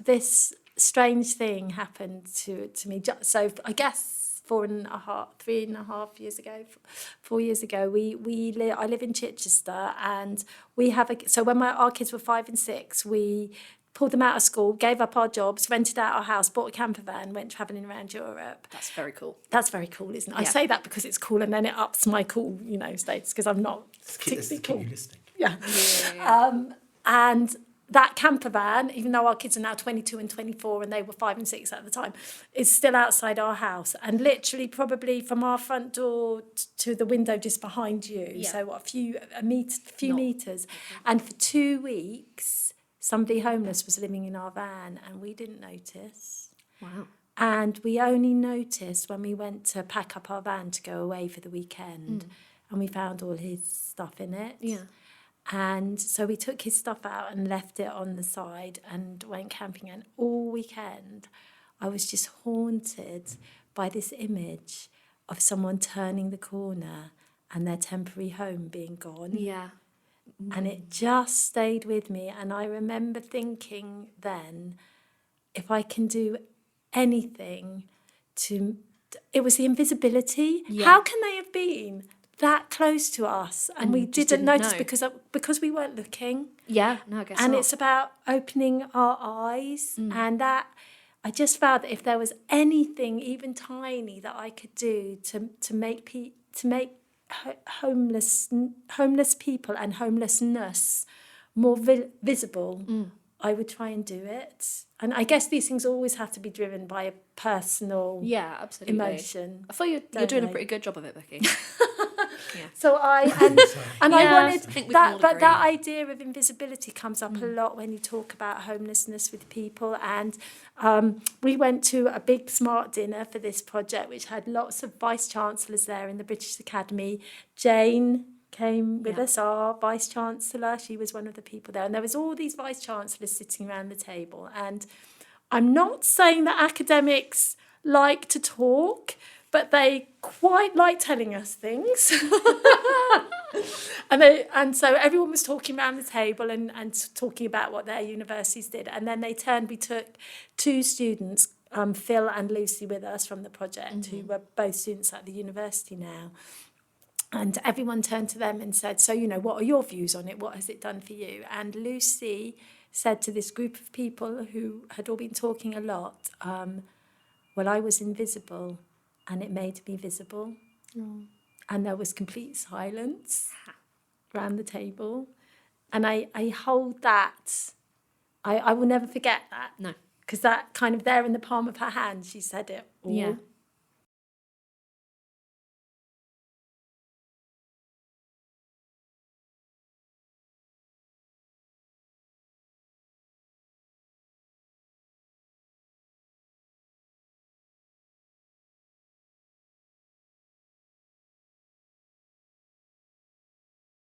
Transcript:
this strange thing happened to me. So I guess 3.5 years ago, 4 years ago, I live in Chichester, and we have so when our kids were 5 and 6, we pulled them out of school, gave up our jobs, rented out our house, bought a camper van, went travelling around Europe. That's very cool. That's very cool, isn't it? Yeah. I say that because it's cool, and then it ups my cool, status, because I'm not particularly cool. Yeah. And that camper van, even though our kids are now 22 and 24 and they were 5 and 6 at the time, is still outside our house, and literally probably from our front door to the window just behind you. Yeah. So a few meters. And for 2 weeks, somebody homeless was living in our van, and we didn't notice. Wow. And we only noticed when we went to pack up our van to go away for the weekend, and we found all his stuff in it. Yeah. And so we took his stuff out and left it on the side and went camping. And all weekend, I was just haunted by this image of someone turning the corner and their temporary home being gone. Yeah. And it just stayed with me. And I remember thinking then, if I can do anything it was the invisibility. Yeah. How can they have been that close to us and we didn't notice know. because we weren't looking? Yeah, no, I guess And not. it's about opening our eyes, and that I just felt that if there was anything even tiny that I could do to make homeless people and homelessness more visible, I would try and do it. And I guess these things always have to be driven by a personal absolutely. emotion. I thought you're doing a pretty good job of it, Becky. Yeah. So I wanted that, but that idea of invisibility comes up a lot when you talk about homelessness with people. And we went to a big smart dinner for this project, which had lots of vice chancellors there in the British Academy. Jane came with us, our vice chancellor. She was one of the people there, and there was all these vice chancellors sitting around the table. And I'm not saying that academics like to talk, but they quite like telling us things. and so everyone was talking around the table and talking about what their universities did. And then we took 2 students, Phil and Lucy, with us from the project, who were both students at the university now. And everyone turned to them and said, so, what are your views on it? What has it done for you? And Lucy said to this group of people who had all been talking a lot, well, I was invisible, and it made me visible. And there was complete silence around the table. And I hold that. I will never forget that. No. Because that kind of there in the palm of her hand, she said it all. Yeah.